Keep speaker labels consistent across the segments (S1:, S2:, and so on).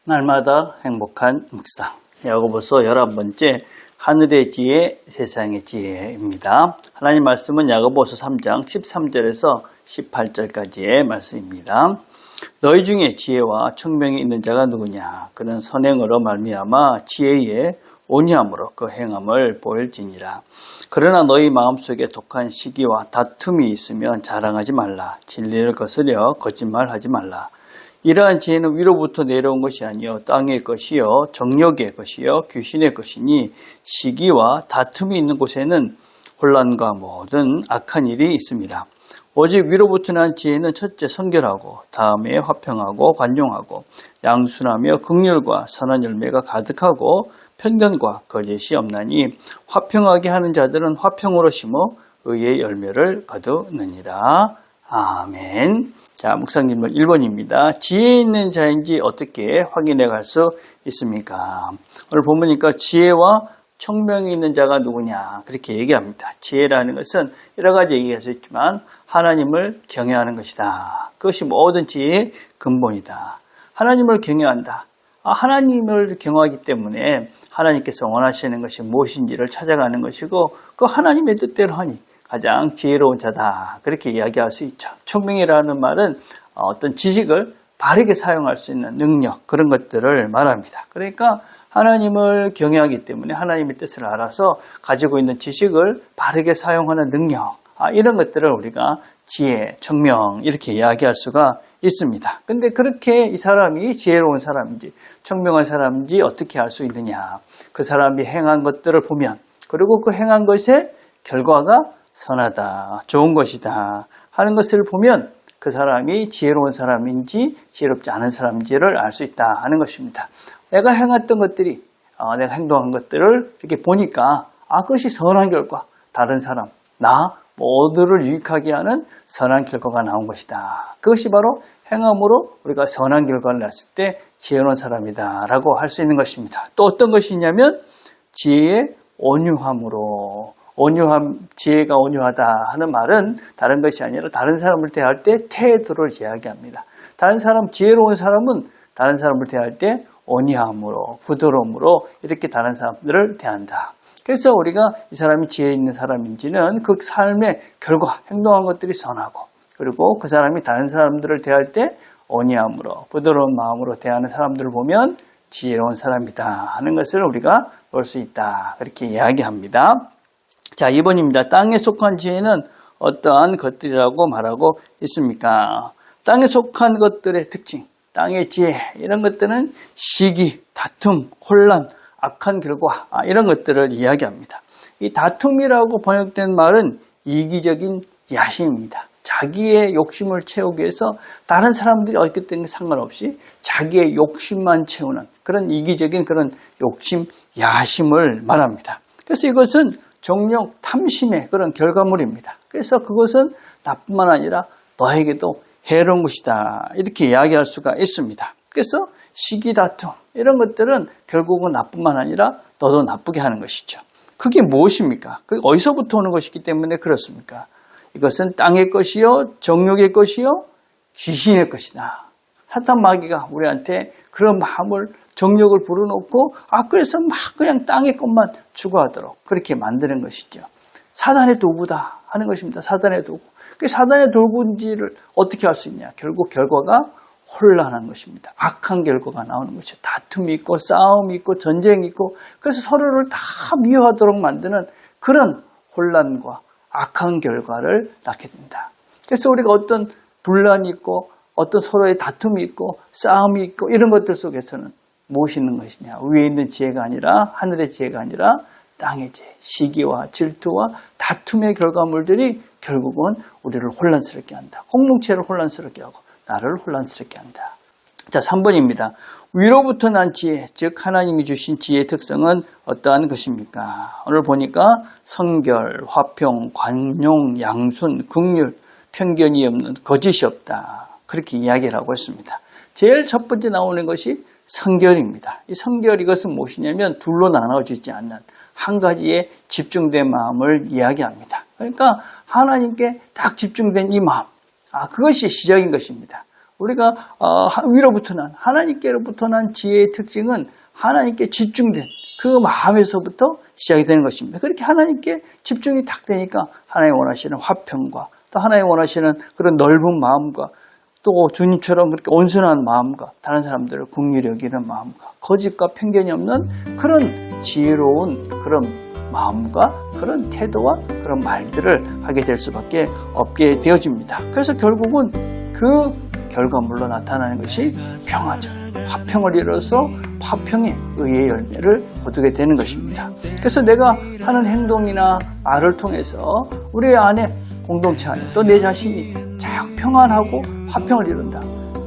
S1: 날마다 행복한 묵상. 야고보서 11번째 하늘의 지혜, 세상의 지혜입니다. 하나님 말씀은 야고보서 3장 13절에서 18절까지의 말씀입니다. 너희 중에 지혜와 청명이 있는 자가 누구냐? 그는 선행으로 말미암아 지혜에 온유함으로 그 행함을 보일지니라. 그러나 너희 마음속에 독한 시기와 다툼이 있으면 자랑하지 말라. 진리를 거스려 거짓말하지 말라. 이러한 지혜는 위로부터 내려온 것이 아니요 땅의 것이요 정욕의 것이요 귀신의 것이니 시기와 다툼이 있는 곳에는 혼란과 모든 악한 일이 있습니다. 오직 위로부터 난 지혜는 첫째 성결하고 다음에 화평하고 관용하고 양순하며 긍휼과 선한 열매가 가득하고 편견과 거짓이 없나니 화평하게 하는 자들은 화평으로 심어 의의 열매를 거두느니라. 아멘. 자, 묵상질문 1번입니다. 지혜 있는 자인지 어떻게 확인해 갈 수 있습니까? 오늘 보니까 지혜와 청명이 있는 자가 누구냐 그렇게 얘기합니다. 지혜라는 것은 여러 가지 얘기할 수 있지만 하나님을 경외하는 것이다. 그것이 모든 지혜의 근본이다. 하나님을 경외한다. 하나님을 경외하기 때문에 하나님께서 원하시는 것이 무엇인지를 찾아가는 것이고 그 하나님의 뜻대로 하니 가장 지혜로운 자다. 그렇게 이야기할 수 있죠. 청명이라는 말은 어떤 지식을 바르게 사용할 수 있는 능력, 그런 것들을 말합니다. 그러니까 하나님을 경외하기 때문에 하나님의 뜻을 알아서 가지고 있는 지식을 바르게 사용하는 능력, 이런 것들을 우리가 지혜, 청명 이렇게 이야기할 수가 있습니다. 근데 그렇게 이 사람이 지혜로운 사람인지 청명한 사람인지 어떻게 알 수 있느냐. 그 사람이 행한 것들을 보면 그리고 그 행한 것의 결과가 선하다, 좋은 것이다 하는 것을 보면 그 사람이 지혜로운 사람인지 지혜롭지 않은 사람인지를 알 수 있다 하는 것입니다. 내가 행했던 것들이, 내가 행동한 것들을 이렇게 보니까 그것이 선한 결과, 다른 사람, 나 모두를 유익하게 하는 선한 결과가 나온 것이다. 그것이 바로 행함으로 우리가 선한 결과를 냈을 때 지혜로운 사람이다 라고 할 수 있는 것입니다. 또 어떤 것이 있냐면 지혜의 온유함으로, 지혜가 온유하다 하는 말은 다른 것이 아니라 다른 사람을 대할 때 태도를 이야기합니다. 지혜로운 사람은 다른 사람을 대할 때 온유함으로, 부드러움으로 이렇게 다른 사람들을 대한다. 그래서 우리가 이 사람이 지혜 있는 사람인지는 그 삶의 결과, 행동한 것들이 선하고 그리고 그 사람이 다른 사람들을 대할 때 온유함으로, 부드러운 마음으로 대하는 사람들을 보면 지혜로운 사람이다 하는 것을 우리가 볼 수 있다. 그렇게 이야기합니다. 자, 2번입니다. 땅에 속한 지혜는 어떠한 것들이라고 말하고 있습니까? 땅에 속한 것들의 특징, 땅의 지혜, 이런 것들은 시기, 다툼, 혼란, 악한 결과, 이런 것들을 이야기합니다. 이 다툼이라고 번역된 말은 이기적인 야심입니다. 자기의 욕심을 채우기 위해서 다른 사람들이 어떻게 된 게 상관없이 자기의 욕심만 채우는 그런 이기적인 그런 욕심, 야심을 말합니다. 그래서 이것은 정욕, 탐심의 그런 결과물입니다. 그래서 그것은 나뿐만 아니라 너에게도 해로운 것이다. 이렇게 이야기할 수가 있습니다. 그래서 시기, 다툼 이런 것들은 결국은 나뿐만 아니라 너도 나쁘게 하는 것이죠. 그게 무엇입니까? 그게 어디서부터 오는 것이기 때문에 그렇습니까? 이것은 땅의 것이요, 정욕의 것이요, 귀신의 것이다. 사탄 마귀가 우리한테 그런 마음을 정욕을 불어넣고 그래서 막 그냥 땅의 것만 추구하도록 그렇게 만드는 것이죠. 사단의 도구다 하는 것입니다. 사단의 도구. 그 사단의 도구인지를 어떻게 알 수 있냐? 결국 결과가 혼란한 것입니다. 악한 결과가 나오는 것이죠. 다툼이 있고 싸움이 있고 전쟁이 있고 그래서 서로를 다 미워하도록 만드는 그런 혼란과 악한 결과를 낳게 됩니다. 그래서 우리가 어떤 분란이 있고 어떤 서로의 다툼이 있고 싸움이 있고 이런 것들 속에서는 무엇이 있는 것이냐? 위에 있는 지혜가 아니라 하늘의 지혜가 아니라 땅의 지혜, 시기와 질투와 다툼의 결과물들이 결국은 우리를 혼란스럽게 한다. 공동체를 혼란스럽게 하고 나를 혼란스럽게 한다. 자, 3번입니다. 위로부터 난 지혜, 즉 하나님이 주신 지혜의 특성은 어떠한 것입니까? 오늘 보니까 성결, 화평, 관용, 양순, 긍휼, 편견이 없는, 거짓이 없다. 그렇게 이야기를 하고 있습니다. 제일 첫 번째 나오는 것이 성결입니다. 이 성결, 이것은 무엇이냐면 둘로 나눠지지 않는 한 가지에 집중된 마음을 이야기합니다. 그러니까 하나님께 딱 집중된 이 마음, 그것이 시작인 것입니다. 우리가 위로부터 난 하나님께로부터 난 지혜의 특징은 하나님께 집중된 그 마음에서부터 시작이 되는 것입니다. 그렇게 하나님께 집중이 딱 되니까 하나님 원하시는 화평과 또 하나님 원하시는 그런 넓은 마음과 또 주님처럼 그렇게 온순한 마음과 다른 사람들을 긍휼히 여기는 마음과 거짓과 편견이 없는 그런 지혜로운 그런 마음과 그런 태도와 그런 말들을 하게 될 수밖에 없게 되어집니다. 그래서 결국은 그 결과물로 나타나는 것이 평화죠. 화평을 이뤄서 화평의 의의 열매를 거두게 되는 것입니다. 그래서 내가 하는 행동이나 말을 통해서 우리 안에 공동체 안에 또 내 자신이 잘 평안하고 화평을 이룬다.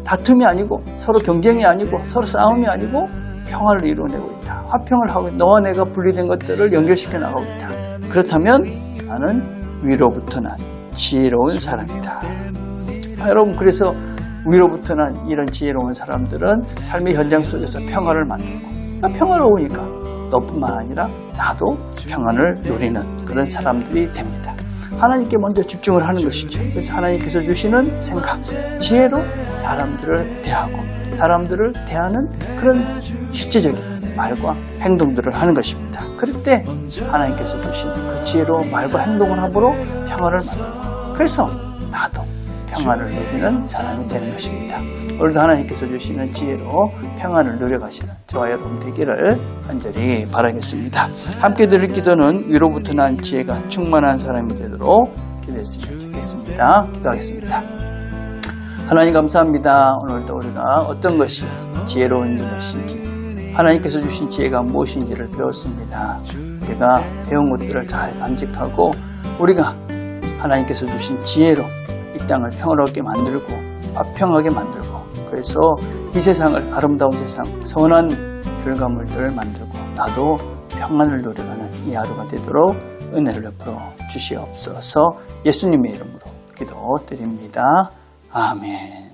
S1: 다툼이 아니고 서로 경쟁이 아니고 서로 싸움이 아니고 평화를 이루어내고 있다. 화평을 하고 너와 내가 분리된 것들을 연결시켜 나가고 있다. 그렇다면 나는 위로부터 난 지혜로운 사람이다. 여러분 그래서 위로부터 난 이런 지혜로운 사람들은 삶의 현장 속에서 평화를 만들고 평화로우니까 너뿐만 아니라 나도 평안을 누리는 그런 사람들이 됩니다. 하나님께 먼저 집중을 하는 것이죠. 그래서 하나님께서 주시는 생각, 지혜로 사람들을 대하고 사람들을 대하는 그런 실제적인 말과 행동들을 하는 것입니다. 그럴 때 하나님께서 주시는 그 지혜로 말과 행동을 함으로 평화를 만들고 그래서 나도 평안을 누리는 사람이 되는 것입니다. 오늘도 하나님께서 주시는 지혜로 평안을 누려가시는 저와 여러분 되기를 간절히 바라겠습니다. 함께 드릴 기도는 위로부터 난 지혜가 충만한 사람이 되도록 기도했으면 좋겠습니다. 기도하겠습니다. 하나님 감사합니다. 오늘도 우리가 어떤 것이 지혜로운 것인지 하나님께서 주신 지혜가 무엇인지를 배웠습니다. 우리가 배운 것들을 잘 간직하고 우리가 하나님께서 주신 지혜로 이 땅을 평화롭게 만들고 화평하게 만들고 그래서 이 세상을 아름다운 세상 선한 결과물들을 만들고 나도 평안을 누려가는 이 하루가 되도록 은혜를 베풀어 주시옵소서. 예수님의 이름으로 기도드립니다. 아멘.